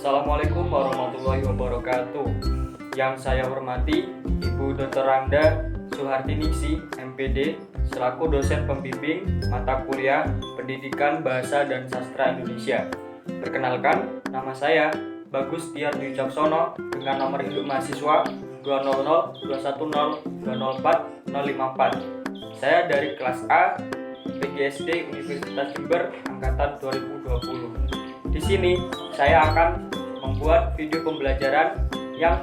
Assalamualaikum warahmatullahi wabarakatuh. Yang saya hormati Ibu Dr. Randa Suhartiningsi, MPD, selaku dosen pembimbing mata kuliah Pendidikan Bahasa dan Sastra Indonesia. Perkenalkan, nama saya Bagus Tiar Dwi Caksono dengan nomor induk mahasiswa 2002104 Saya dari kelas A PGSD Universitas Jember angkatan 2020. Di sini saya akan membuat video pembelajaran yang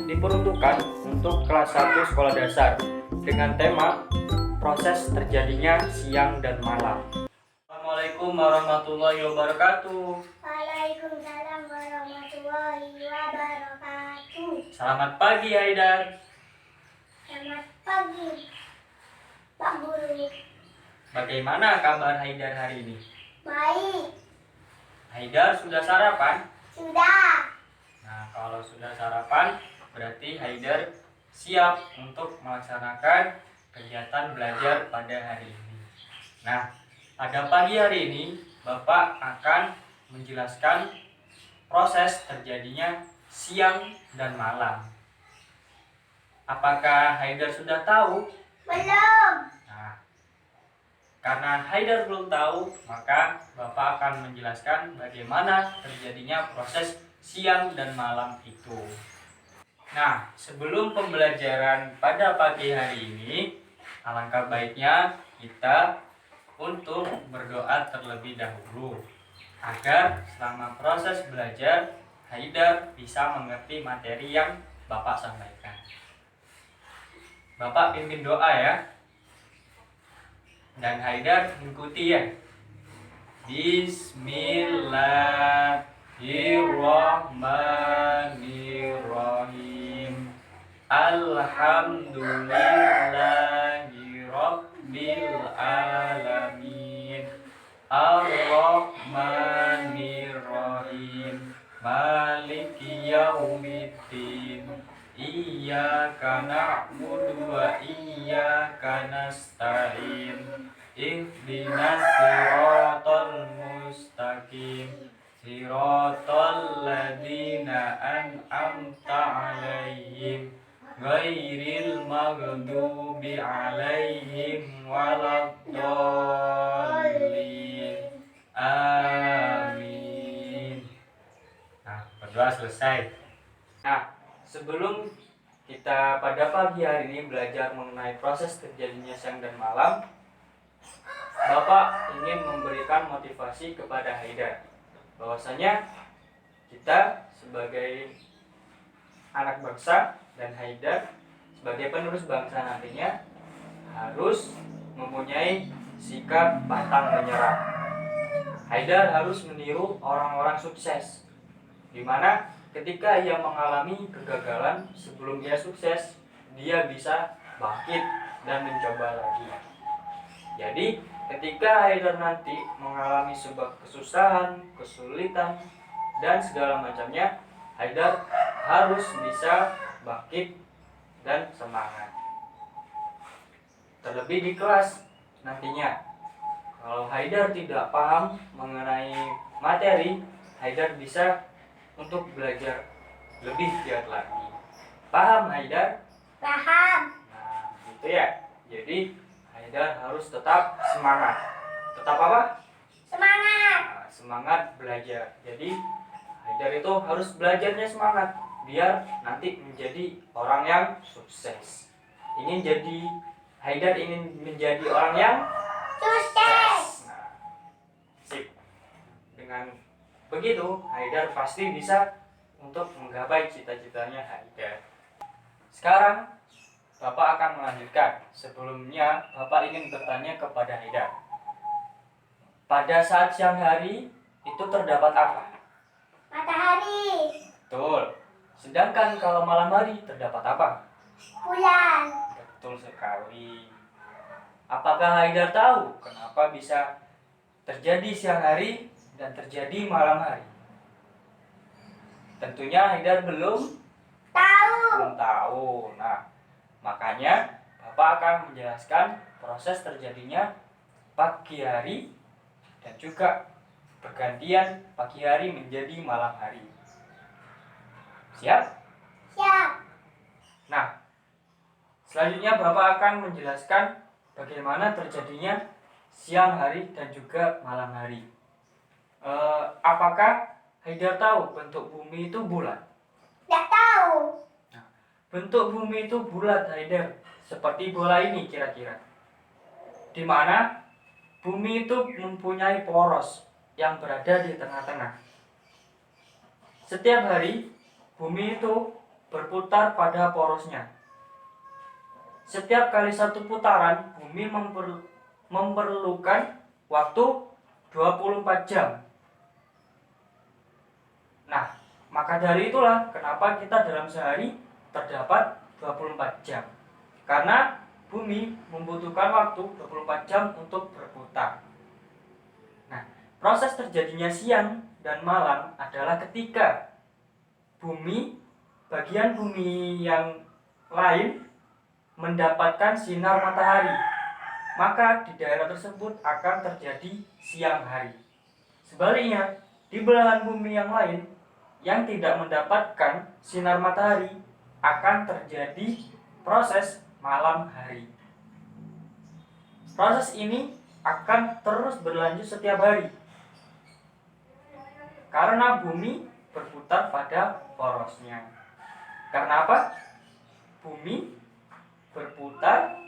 diperuntukkan untuk kelas 1 sekolah dasar dengan tema proses terjadinya siang dan malam. Assalamualaikum warahmatullahi wabarakatuh. Waalaikumsalam warahmatullahi wabarakatuh. Selamat pagi Haidar. Selamat pagi, Pak Guru. Bagaimana kabar Haidar hari ini? Baik, Haidar sudah sarapan? sudah. Nah, kalau sudah sarapan, berarti Haidar siap untuk melaksanakan kegiatan belajar pada hari ini. Nah, pada pagi hari ini, Bapak akan menjelaskan proses terjadinya siang dan malam. Apakah Haidar sudah tahu? Belum. Nah, karena Haidar belum tahu, maka Bapak akan menjelaskan bagaimana terjadinya proses siang dan malam itu. Nah, sebelum pembelajaran pada pagi hari ini, alangkah baiknya kita untuk berdoa terlebih dahulu agar selama proses belajar Haidar bisa mengerti materi yang Bapak sampaikan. Bapak pimpin doa ya. Dan Haidar mengikuti ya. Bismillahirrahmanirrahim. Alhamdulillahirabbil alamin. Arrahmanirrahim. Maliki yaumiddin. Iyyaka na'budu wa iyyaka nasta'in. Ihdinas siratal mustaqim. Siratal ladzina an'amta 'alaihim ghairil maghdubi 'alaihim waladdallin. Amin. Nah, berdoa selesai. Nah, sebelum kita pada pagi hari ini belajar mengenai proses terjadinya siang dan malam, Bapak ingin memberikan motivasi kepada Haidar bahwasanya kita sebagai anak bangsa dan Haidar sebagai penerus bangsa nantinya harus mempunyai sikap pantang menyerah. Haidar harus meniru orang-orang sukses, di mana ketika ia mengalami kegagalan sebelum ia sukses, dia bisa bangkit dan mencoba lagi. Jadi, ketika Haidar nanti mengalami sebuah kesusahan, kesulitan, dan segala macamnya, Haidar harus bisa bangkit dan semangat. Terlebih di kelas nantinya, kalau Haidar tidak paham mengenai materi, Haidar bisa untuk belajar lebih giat lagi. Paham Haidar? Paham. Nah, gitu ya. Jadi Haidar harus tetap semangat. Tetap apa? Semangat. Nah, semangat belajar. Jadi Haidar itu harus belajarnya semangat biar nanti menjadi orang yang sukses. Haidar ingin menjadi orang yang Sukses. Nah, sip. Dengan begitu, Haidar pasti bisa untuk menggapai cita-citanya Haidar. Sekarang, Bapak akan melanjutkan. Sebelumnya, Bapak ingin bertanya kepada Haidar. Pada saat siang hari, itu terdapat apa? Matahari. Betul. Sedangkan kalau malam hari, terdapat apa? Bulan. Betul sekali. Apakah Haidar tahu kenapa bisa terjadi siang hari dan terjadi malam hari? Tentunya Haidar belum Tahu. tahu. Nah, makanya Bapak akan menjelaskan proses terjadinya pagi hari dan juga pergantian pagi hari menjadi malam hari. Siap? Siap. Nah, selanjutnya Bapak akan menjelaskan bagaimana terjadinya siang hari dan juga malam hari. Apakah Haidar tahu bentuk bumi itu bulat? Tidak tahu. Nah, bentuk bumi itu bulat, Haidar, seperti bola ini kira-kira. Di mana bumi itu mempunyai poros yang berada di tengah-tengah. Setiap hari bumi itu berputar pada porosnya. Setiap kali satu putaran, bumi memerlukan waktu 24 jam. Nah, maka dari itulah kenapa kita dalam sehari terdapat 24 jam. Karena bumi membutuhkan waktu 24 jam untuk berputar. Nah, proses terjadinya siang dan malam adalah ketika bagian bumi yang lain mendapatkan sinar matahari, maka di daerah tersebut akan terjadi siang hari. Sebaliknya, di belahan bumi yang lain yang tidak mendapatkan sinar matahari akan terjadi proses malam hari. Proses ini akan terus berlanjut setiap hari karena bumi berputar pada porosnya. Karena apa? Bumi berputar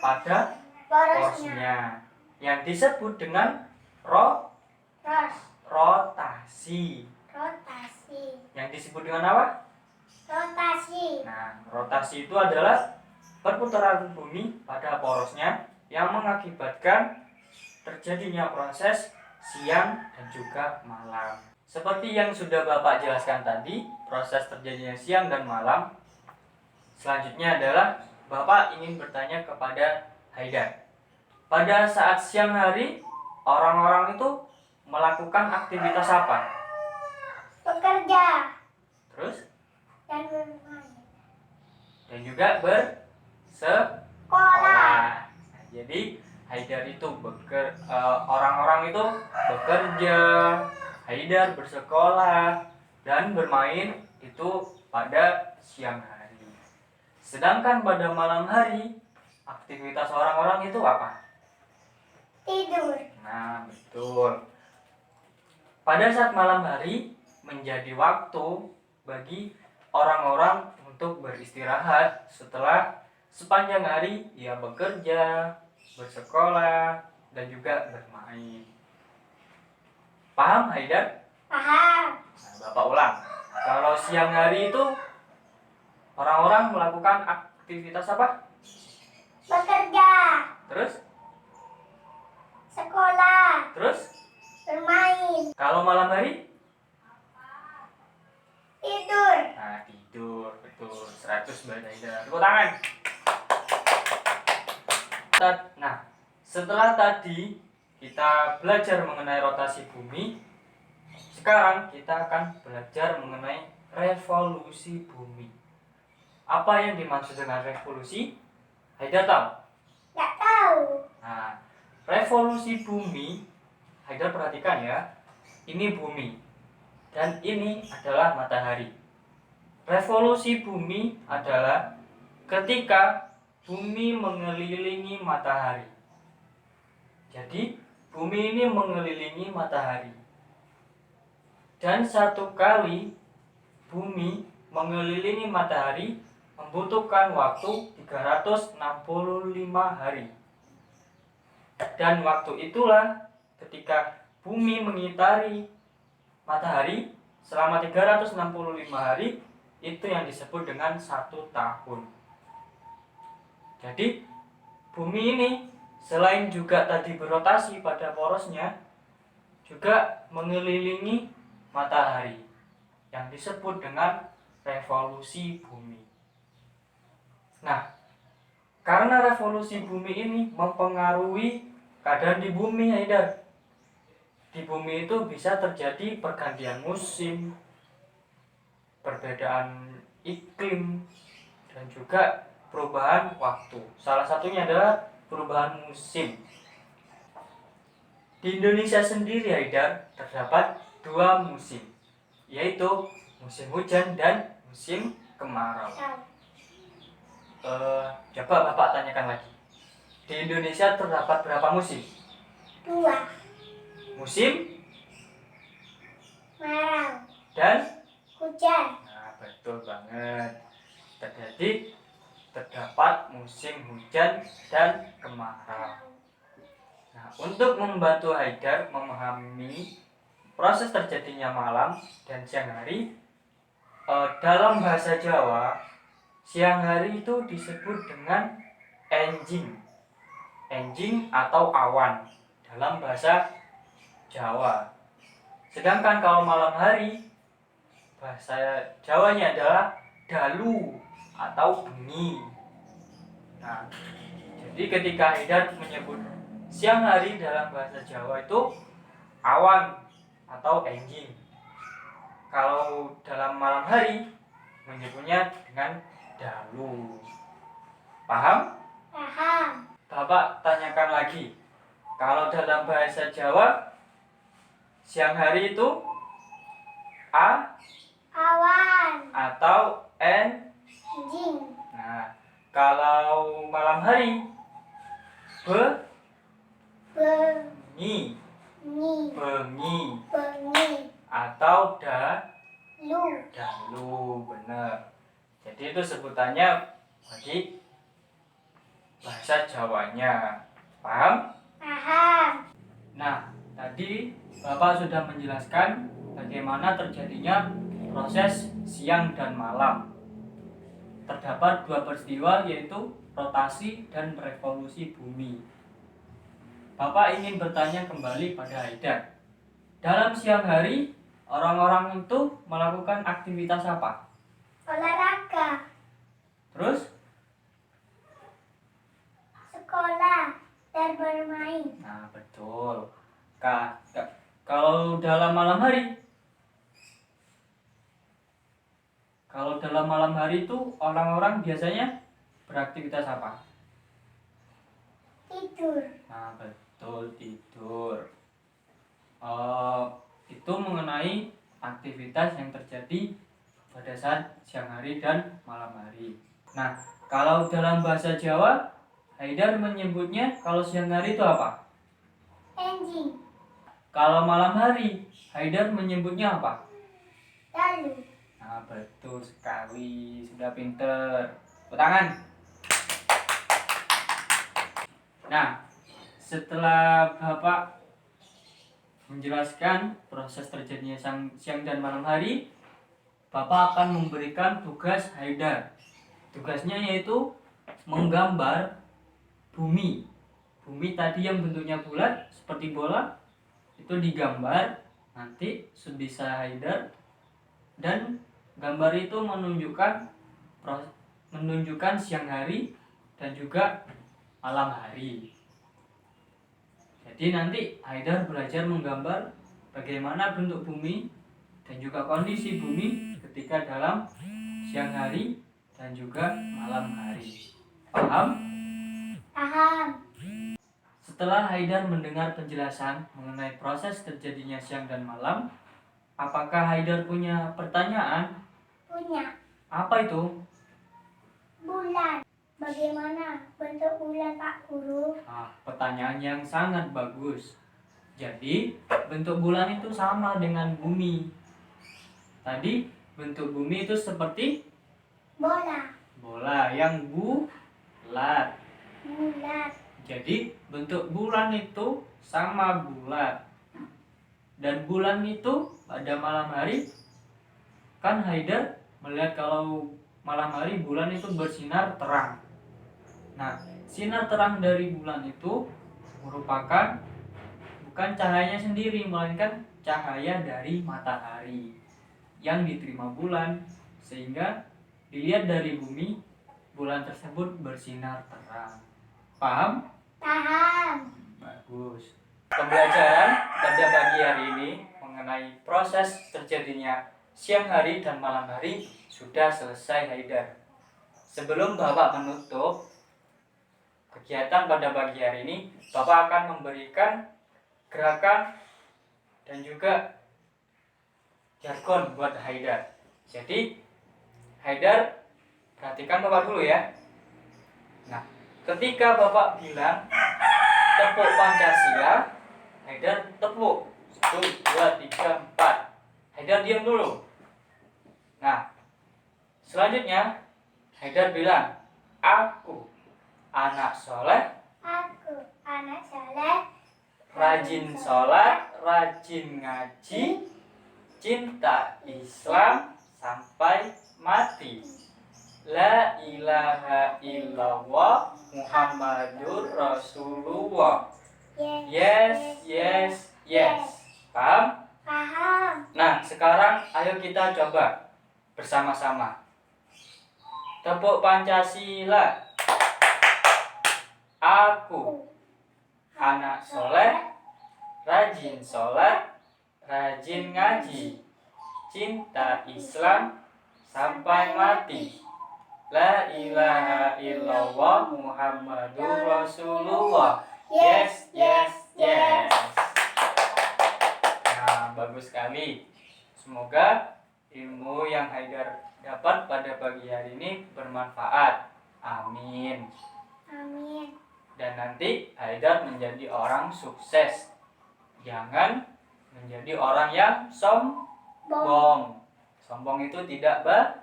pada porosnya yang disebut dengan rotasi. Yang disebut dengan apa? Rotasi. Nah, rotasi itu adalah perputaran bumi pada porosnya yang mengakibatkan terjadinya proses siang dan juga malam. Seperti yang sudah Bapak jelaskan tadi, proses terjadinya siang dan malam. Selanjutnya adalah Bapak ingin bertanya kepada Haidar. Pada saat siang hari, orang-orang itu melakukan aktivitas apa? Bekerja. Terus? Dan bermain. Dan juga bersekolah. Nah, jadi Haidar itu orang-orang itu bekerja, Haidar bersekolah dan bermain itu pada siang hari. Sedangkan pada malam hari, aktivitas orang-orang itu apa? Tidur. Nah, betul. Pada saat malam hari menjadi waktu bagi orang-orang untuk beristirahat setelah sepanjang hari ia bekerja, bersekolah, dan juga bermain. Paham, Haidar? Paham. Nah, Bapak ulang. Kalau siang hari itu orang-orang melakukan aktivitas apa? Bekerja. Terus? Sekolah. Terus? Bermain. Kalau malam hari? Tidur. Nah, tidur. Betul. 100 buat Haidar. Tepuk tangan. Nah, setelah tadi kita belajar mengenai rotasi bumi, sekarang kita akan belajar mengenai revolusi bumi. Apa yang dimaksud dengan revolusi? Haidar tahu? Tidak tahu. Nah, revolusi bumi, Haidar perhatikan ya. Ini bumi dan ini adalah matahari. Revolusi bumi adalah ketika bumi mengelilingi matahari. Jadi, bumi ini mengelilingi matahari. Dan satu kali bumi mengelilingi matahari membutuhkan waktu 365 hari. Dan waktu itulah ketika bumi mengitari matahari selama 365 hari, itu yang disebut dengan 1 tahun. Jadi bumi ini selain juga tadi berotasi pada porosnya, juga mengelilingi matahari yang disebut dengan revolusi bumi. Nah, karena revolusi bumi ini mempengaruhi keadaan di bumi, Haidar. Di bumi itu bisa terjadi pergantian musim, perbedaan iklim, dan juga perubahan waktu. Salah satunya adalah perubahan musim. Di Indonesia sendiri, Haidar, terdapat 2 musim, yaitu musim hujan dan musim kemarau. Tahu. Coba Bapak tanyakan lagi. Di Indonesia terdapat berapa musim? 2. Musim Marau. dan Hujan. nah, betul banget. Terdapat musim hujan dan kemarau. Nah, untuk membantu Haidar memahami proses terjadinya malam dan siang hari, dalam bahasa Jawa, siang hari itu disebut dengan enjing. Enjing atau awan dalam bahasa Jawa. Sedangkan kalau malam hari, bahasa Jawanya adalah dalu atau bengi. Nah, jadi ketika Haidar menyebut siang hari dalam bahasa Jawa itu awan atau enjing. Kalau dalam malam hari menyebutnya dengan dalu. Paham? Paham. Bapak tanyakan lagi. Kalau dalam bahasa Jawa siang hari itu Awan. atau Anjing. Nah, kalau malam hari bengi, Bengi. Bengi. atau Lu. dalu, benar. Jadi itu sebutannya bagi bahasa Jawanya. Paham? Paham. Nah, tadi Bapak sudah menjelaskan bagaimana terjadinya proses siang dan malam. Terdapat 2 peristiwa, yaitu rotasi dan revolusi bumi. Bapak ingin bertanya kembali pada Haidar. Dalam siang hari, orang-orang itu melakukan aktivitas apa? Olahraga. Terus? Sekolah dan bermain. Nah, betul. Kalau dalam malam hari, itu orang-orang biasanya beraktivitas apa? Tidur. Nah, betul, tidur. Itu mengenai aktivitas yang terjadi pada saat siang hari dan malam hari. Nah, kalau dalam bahasa Jawa, Haidar menyebutnya kalau siang hari itu apa? Anjing. Kalau malam hari, Haidar menyebutnya apa? Dalu. Nah, betul sekali. Sudah pinter. Tepuk tangan. Nah, setelah Bapak menjelaskan proses terjadinya siang dan malam hari, Bapak akan memberikan tugas Haidar. Tugasnya yaitu menggambar bumi. Bumi tadi yang bentuknya bulat seperti bola, itu digambar. Nanti bisa Haidar, dan gambar itu menunjukkan siang hari dan juga malam hari. Jadi nanti Haidar belajar menggambar bagaimana bentuk bumi dan juga kondisi bumi ketika dalam siang hari dan juga malam hari. Paham? Paham. Setelah Haidar mendengar penjelasan mengenai proses terjadinya siang dan malam, apakah Haidar punya pertanyaan? Punya. Apa itu? Bulan. Bagaimana bentuk bulan, Pak Guru? Pertanyaan yang sangat bagus. Jadi, bentuk bulan itu sama dengan bumi. Tadi, bentuk bumi itu seperti Bola. bola yang bulat. Bulat. Jadi, bentuk bulan itu sama bulat. Dan bulan itu pada malam hari, kan Haidar melihat kalau malam hari bulan itu bersinar terang. Nah, sinar terang dari bulan itu merupakan bukan cahayanya sendiri, melainkan cahaya dari matahari yang diterima bulan, sehingga dilihat dari bumi, bulan tersebut bersinar terang. Paham? Paham. Bagus. Pembelajaran pada pagi hari ini mengenai proses terjadinya siang hari dan malam hari sudah selesai, Haidar. Sebelum Bapak menutup kegiatan pada pagi hari ini, Bapak akan memberikan gerakan dan juga jargon buat Haidar. Jadi Haidar perhatikan Bapak dulu ya. Nah, ketika Bapak bilang tepuk Pancasila, Haidar tepuk. 1, 2, 3, 4. Haidar diam dulu. Nah, selanjutnya Haidar bilang, aku anak soleh, Aku anak soleh, rajin sholat, rajin ngaji, cinta Islam sampai mati. La ilaha illallah Muhammadur Rasulullah. Yes, yes, yes. Paham? Paham. Nah, sekarang ayo kita coba bersama-sama. Tepuk Pancasila. Aku anak soleh, rajin sholat, rajin ngaji, cinta Islam sampai mati. La ilaha illallah Muhammadur Rasulullah. Yes, yes, yes. Nah, bagus sekali. Semoga ilmu yang Haidar dapat pada pagi hari ini bermanfaat. Amin. Amin. Dan nanti Haidar menjadi orang sukses. Jangan menjadi orang yang sombong. Sombong itu tidak baik.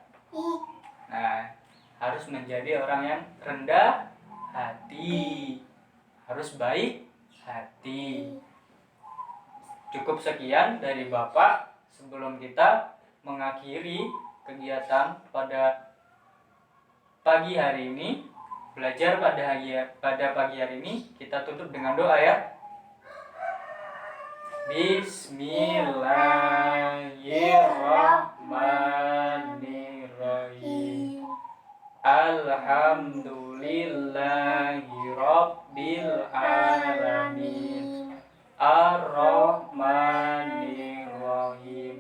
Nah, harus menjadi orang yang rendah hati. Harus baik hati. Cukup sekian dari Bapak. Sebelum kita mengakhiri kegiatan pada pagi hari ini, belajar pada pagi hari ini, kita tutup dengan doa ya. Bismillahirrahmanirrahim. Alhamdulillahirabbil alamin. Ar-Rahmanirrahim.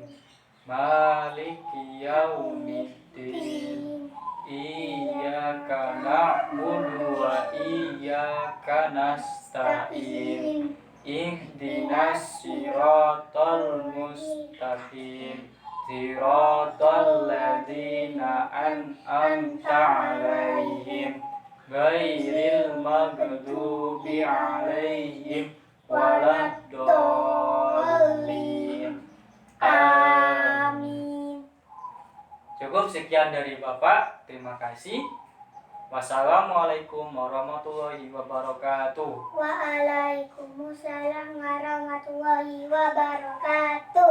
Maliki yaumiddin. Iyyaka na'budu wa iyyaka nasta'in. Ihdinas siratal mustaqim. Siratal ladzina an'amta 'alaihim ghairil maghdubi 'alaihim waladdallin. Amin. Cukup sekian dari Bapak. Terima kasih. Wassalamualaikum warahmatullahi wabarakatuh. Waalaikumsalam warahmatullahi wabarakatuh.